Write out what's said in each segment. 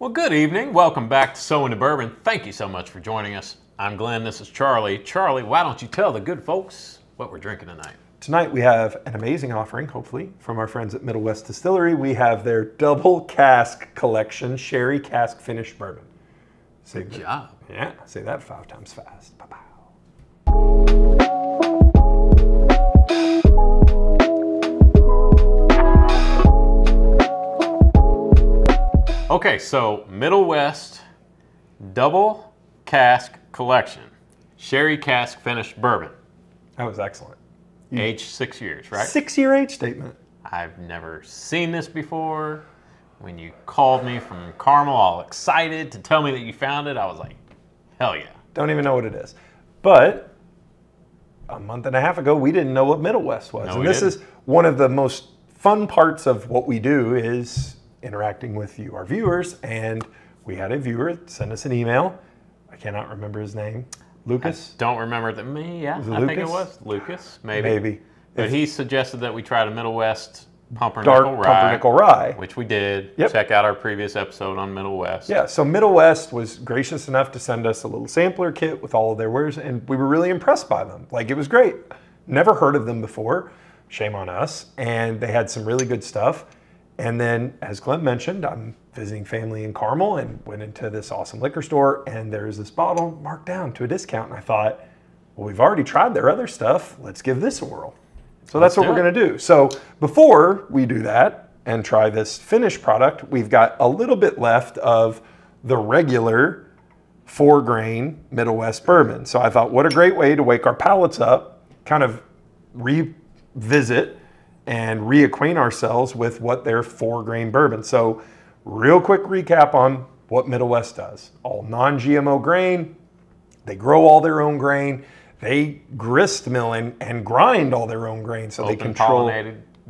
Well, good evening. Welcome back to So Into Bourbon. Thank you so much for joining us. I'm Glenn. This is Charlie. Charlie, why don't you tell the good folks what we're drinking tonight? Tonight we have an amazing offering, hopefully, from our friends at Middle West Distillery. We have their double cask collection, Sherry Cask Finished Bourbon. Good job. Yeah, say that 5 times fast. Pow-pow. Okay, so Middle West double cask collection, Sherry Cask Finished Bourbon. That was excellent. Aged 6 years, right? 6-year age statement. I've never seen this before. When you called me from Carmel, all excited to tell me that you found it, I was like, hell yeah. Don't even know what it is. But a month and a half ago, we didn't know what Middle West was. No, and we this didn't. is one of the most fun parts of what we do is interacting with you, our viewers. And we had a viewer send us an email. I cannot remember his name. Lucas? Don't remember that. Yeah, Was it I think it Lucas? was Lucas, maybe. Maybe. But he suggested that we try the Middle West Dark Pumpernickel Rye, Pumpernickel Rye. which we did. Yep. Check out our previous episode on Middle West. Yeah, so Middle West was gracious enough to send us a little sampler kit with all of their wares, and we were really impressed by them. Like, it was great. Never heard of them before. Shame on us. And they had some really good stuff. And then, as Glenn mentioned, I'm visiting family in Carmel and went into this awesome liquor store, and there's this bottle marked down to a discount. And I thought, well, we've already tried their other stuff. Let's give this a whirl. So that's what we're going to do. So before we do that and try this finished product, we've got a little bit left of the regular 4-grain Middle West bourbon. So I thought, what a great way to wake our palates up, kind of revisit and reacquaint ourselves with what their 4-grain bourbon. So real quick recap on what Middle West does. All non-GMO grain. They grow all their own grain. They grist mill and grind all their own grain, so they control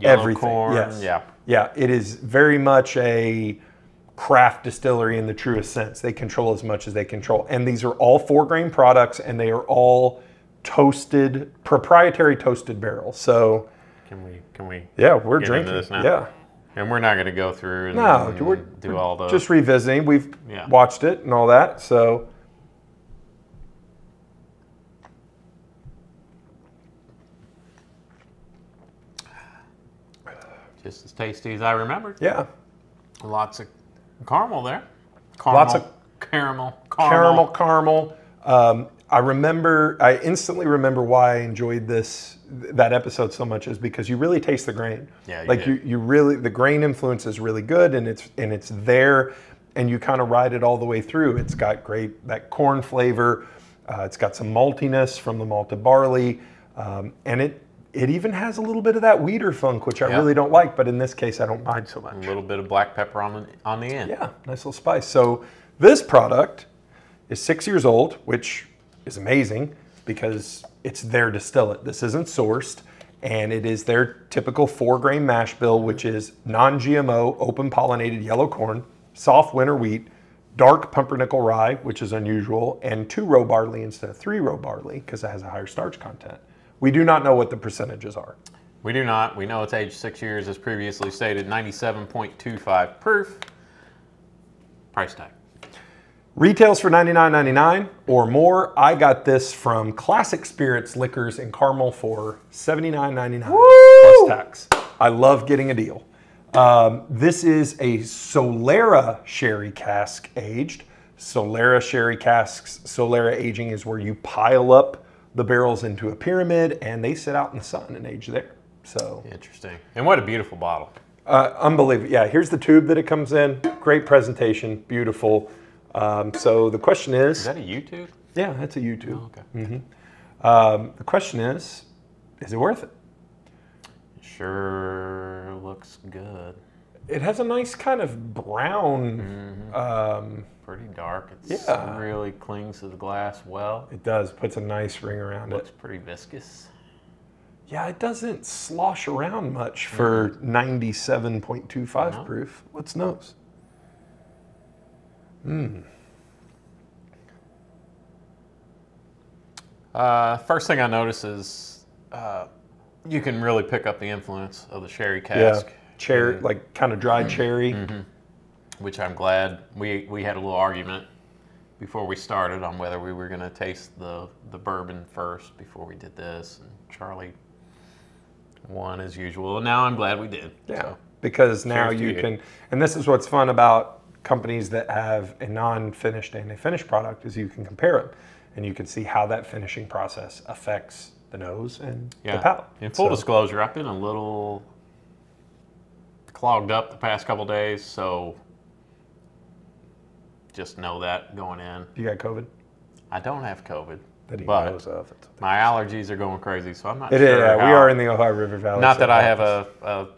everything. Corn. Yes. Yeah. Yeah, it is very much a craft distillery in the truest sense. They control as much as they control. And these are all 4-grain products, and they are all toasted, proprietary toasted barrels. So Can we yeah, we're get drinking into this now? Yeah. And we're not going to go through and, No, we're do all the... just revisiting. We've Yeah. watched it and all that. So Just as tasty as I remembered. yeah. Lots of caramel there. Lots of caramel. Caramel. I instantly remember why I enjoyed that episode so much is because you really taste the grain. Yeah, like you really, the grain influence is really good, and it's there, and you kind of ride it all the way through. It's got great, that corn flavor. It's got some maltiness from the malted barley, and it even has a little bit of that wheater funk, which I really don't like, but in this case, I don't mind so much. A little bit of black pepper on the end. Yeah, nice little spice. So this product is 6 years old, which is amazing because it's their distillate. This isn't sourced, and it is their typical 4-grain mash bill, which is non-GMO, open pollinated yellow corn, soft winter wheat, dark pumpernickel rye, which is unusual, and 2-row barley instead of 3-row barley because it has a higher starch content. We do not know what the percentages are. We do not. We know it's aged 6 years, as previously stated, 97.25 proof. Price tag. Retails for $99.99 or more. I got this from Classic Spirits Liquors in Carmel for $79.99 plus tax. I love getting a deal. This is a Solera Sherry Cask aged. Solera Sherry Casks. Solera aging is where you pile up the barrels into a pyramid and they sit out in the sun and age there. So interesting. And what a beautiful bottle. Unbelievable. Yeah, here's the tube that it comes in. Great presentation, beautiful. So the question is that a YouTube? Yeah, that's a YouTube. Oh, okay. Mm-hmm. The question is it worth it? Sure looks good. It has a nice kind of brown. Pretty dark. It really clings to the glass well. It does. Puts a nice ring around Looks it. pretty viscous. Yeah, it doesn't slosh around much for 97.25 proof. Let's nose. First thing I notice is you can really pick up the influence of the sherry cask. Yeah, cherry, like kind of dried cherry. which I'm glad. We had a little argument before we started on whether we were going to taste the bourbon first before we did this. And Charlie won as usual. And now I'm glad we did. Yeah, So, because now cheers to you you. can, and this is what's fun about companies that have a non-finished and a finished product is you can compare them and you can see how that finishing process affects the nose and the palate. In full disclosure, I've been a little clogged up the past couple days, so just know that going in. You got COVID? I don't have COVID, That he but knows of. my allergies are going crazy, so I'm not It sure. is, yeah, we how- are in the Ohio River Valley. Not so that I have a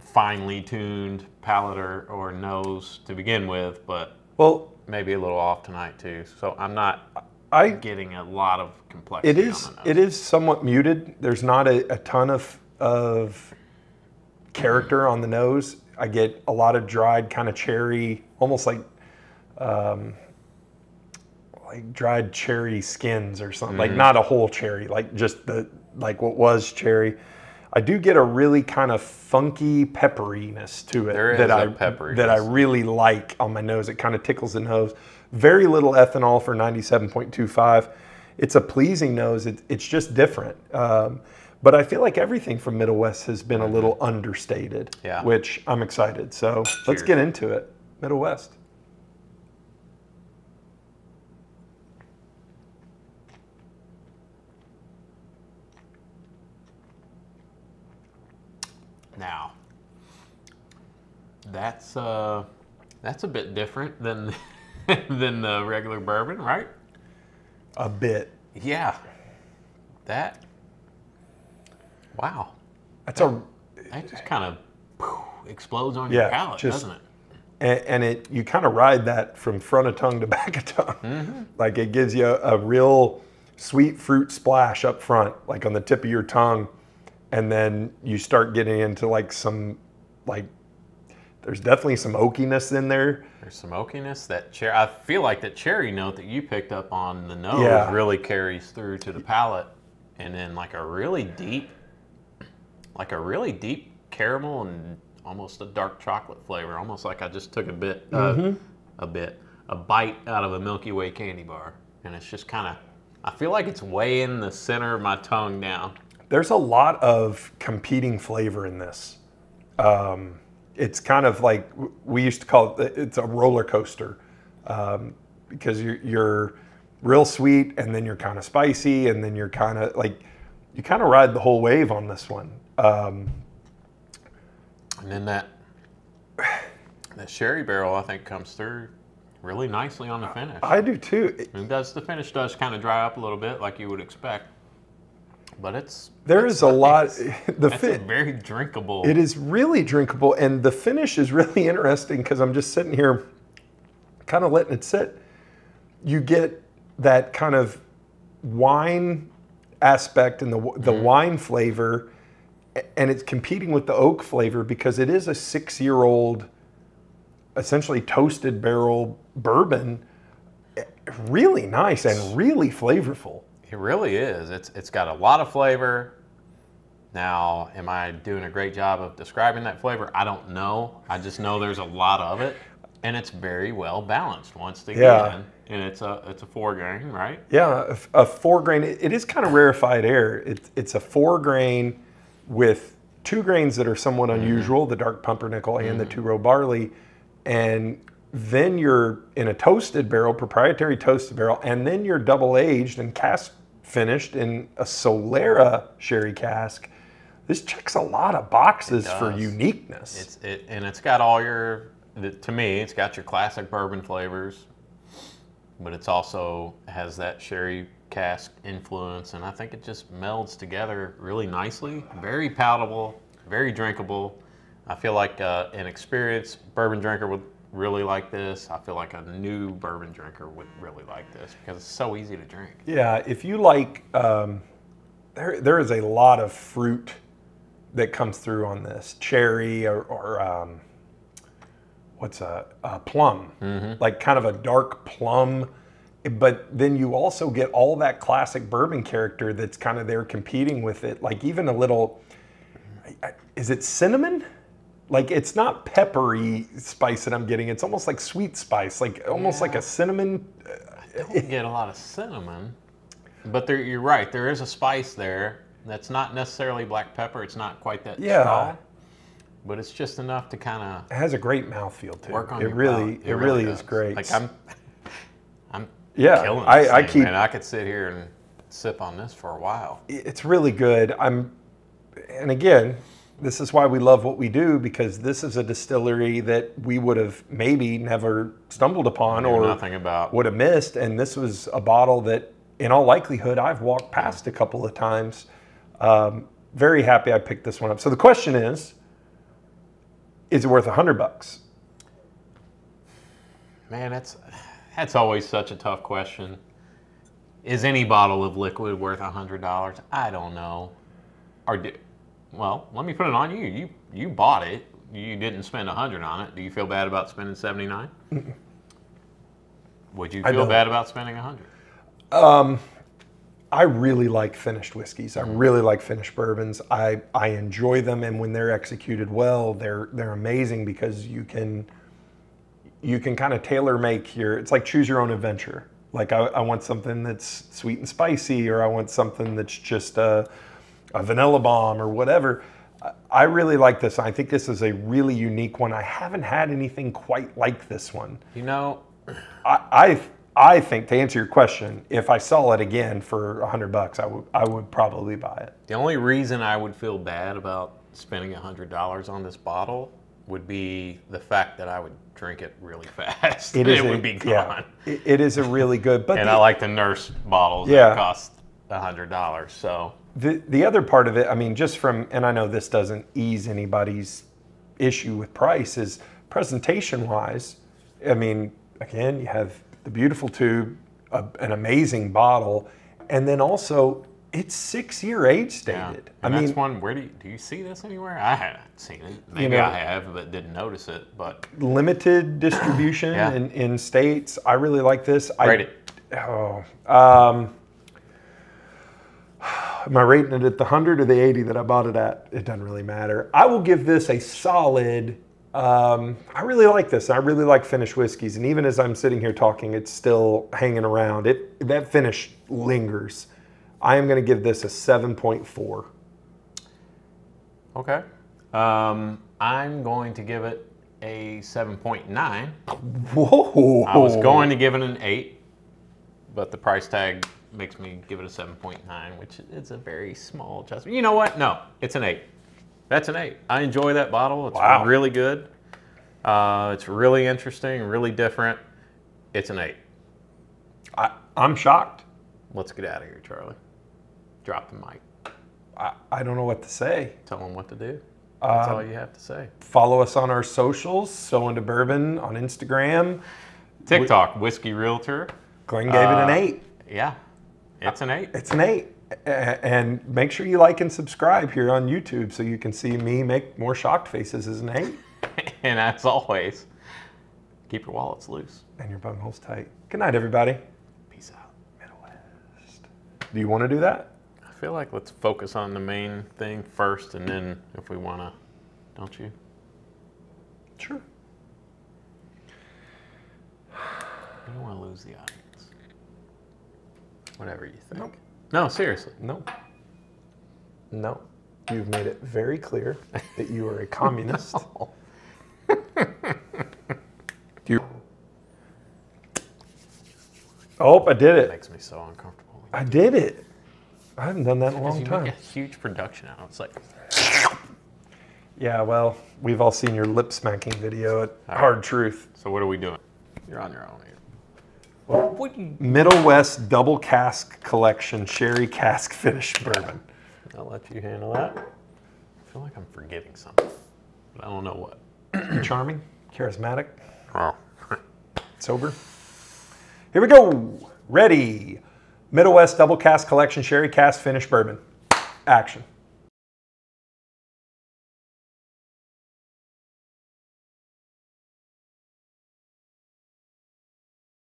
finely tuned palate or nose to begin with, but well, maybe a little off tonight too. So I'm not getting a lot of complexity. It is. on the nose. It is somewhat muted. There's not a ton of character on the nose. I get a lot of dried kind of cherry, almost like dried cherry skins or something. Like not a whole cherry, like just like what was cherry. I do get a really kind of funky pepperiness to it There is that a pepperiness. I really like on my nose. It kind of tickles the nose. Very little ethanol for 97.25. It's a pleasing nose. It's just different. But I feel like everything from Middle West has been a little understated, which I'm excited. So let's get into it. Middle West. Now, that's a bit different than than the regular bourbon, right? A bit. Yeah. That. Wow. That just kind of explodes on your palate, doesn't it? And you kind of ride that from front of tongue to back of tongue. Like it gives you a real sweet fruit splash up front, like on the tip of your tongue. And then you start getting into like some, there's definitely some oakiness in there. There's some oakiness. I feel like that cherry note that you picked up on the nose really carries through to the palate. And then like a really deep caramel and almost a dark chocolate flavor. Almost like I just took a bite out of a Milky Way candy bar. And it's just kind of, I feel like it's way in the center of my tongue now. There's a lot of competing flavor in this. It's kind of like, we used to call it, it's a roller coaster because you're real sweet and then you're kind of spicy and then you're kind of like, you kind of ride the whole wave on this one. And then that sherry barrel, I think, comes through really nicely on the finish. I do too. The finish does kind of dry up a little bit like you would expect. But it's very drinkable. It is really drinkable, and the finish is really interesting because I'm just sitting here, kind of letting it sit. You get that kind of wine aspect and the wine flavor, and it's competing with the oak flavor because it is a 6-year-old, essentially toasted barrel bourbon. Really nice and really flavorful. It really is. It's got a lot of flavor. Now, am I doing a great job of describing that flavor? I don't know. I just know there's a lot of it, and it's very well balanced once again. And it's a 4-grain, right? Yeah, a 4-grain. It is kind of rarefied air. It's a 4-grain with 2 grains that are somewhat unusual, the dark pumpernickel and the 2-row barley, and then you're in a toasted barrel, proprietary toasted barrel, and then you're double aged and cask finished in a Solera sherry cask. This checks a lot of boxes for uniqueness. It's got all to me, it's got your classic bourbon flavors, but it's also has that sherry cask influence, and I think it just melds together really nicely. Very palatable, very drinkable. I feel like an experienced bourbon drinker would really like this. I feel like a new bourbon drinker would really like this because it's so easy to drink. Yeah, if you like, there is a lot of fruit that comes through on this. Cherry or what's a plum, like kind of a dark plum. But then you also get all that classic bourbon character that's kind of there competing with it. Like even a little, is it cinnamon? Like, it's not peppery spice that I'm getting. It's almost like sweet spice, like almost like a cinnamon. I don't get a lot of cinnamon, but you're right. There is a spice there that's not necessarily black pepper. It's not quite that strong, but it's just enough to kind of. It has a great mouthfeel too. Work on it your really, palate. it really is great. Like I'm killing this I thing, keep. man. I could sit here and sip on this for a while. It's really good. And again, this is why we love what we do, because this is a distillery that we would have maybe never stumbled upon or nothing about. Would have missed. And this was a bottle that, in all likelihood, I've walked past a couple of times. Very happy I picked this one up. So the question is it worth $100? Man, that's always such a tough question. Is any bottle of liquid worth $100? I don't know. Well, let me put it on you. You bought it. You didn't spend $100 on it. Do you feel bad about spending $79? Would you feel bad about spending $100? I really like finished whiskeys. I really like finished bourbons. I enjoy them, and when they're executed well, they're amazing, because you can kind of tailor make it's like choose your own adventure. Like I want something that's sweet and spicy, or I want something that's just a vanilla bomb or whatever. I really like this. I think this is a really unique one. I haven't had anything quite like this one. You know, I think, to answer your question, if I saw it again for $100, I would probably buy it. The only reason I would feel bad about spending $100 on this bottle would be the fact that I would drink it really fast. It would be gone. Yeah, it is a really good. But I like the nurse bottles that cost $100. So the other part of it, I mean, just from, and I know this doesn't ease anybody's issue with price, is presentation-wise. I mean, again, you have the beautiful tube, an amazing bottle, and then also it's 6-year age stated. I mean, that's one. Where do you see this anywhere? I haven't seen it. Maybe I have, but didn't notice it. But limited distribution in states. I really like this. Rate it. Am I rating it at the 100 or the 80 that I bought it at? It doesn't really matter. I will give this a solid. I really like this. I really like finished whiskeys, and even as I'm sitting here talking, it's still hanging around. That finish lingers. I am going to give this a 7.4. Okay. I'm going to give it a 7.9. Whoa! I was going to give it an 8, but the price tag makes me give it a 7.9, which is a very small adjustment. You know what? No, it's an 8. That's an 8. I enjoy that bottle. It's really good. It's really interesting, really different. It's an 8. I'm shocked. Let's get out of here, Charlie. Drop the mic. I don't know what to say. Tell them what to do. That's all you have to say. Follow us on our socials, So Into Bourbon on Instagram. TikTok, Whiskey Realtor. Glenn gave it an 8. Yeah, it's an 8. It's an 8. And make sure you like and subscribe here on YouTube so you can see me make more shocked faces as an 8. And as always, keep your wallets loose. And your bungholes tight. Good night, everybody. Peace out. Middle West. Do you want to do that? I feel like let's focus on the main thing first, and then if we want to, don't you? Sure. You don't want to lose the audience. Whatever you think. Nope. No, seriously. No. No. You've made it very clear that you are a communist. No. Oh, I did It it. makes me so uncomfortable. I did it. I haven't done that in a long You time. make a huge production out. It's like, Yeah, well, we've all seen your lip smacking video at Hard Truth. so what are we doing? You're on your own here. What do you... Middle West Double Cask Collection Sherry Cask Finished Bourbon. I'll let you handle that. I feel like I'm forgetting something, but I don't know what. Charming, charismatic, Oh. sober. Here we go. Ready. Middle West Double Cask Collection Sherry Cask Finished Bourbon. Action.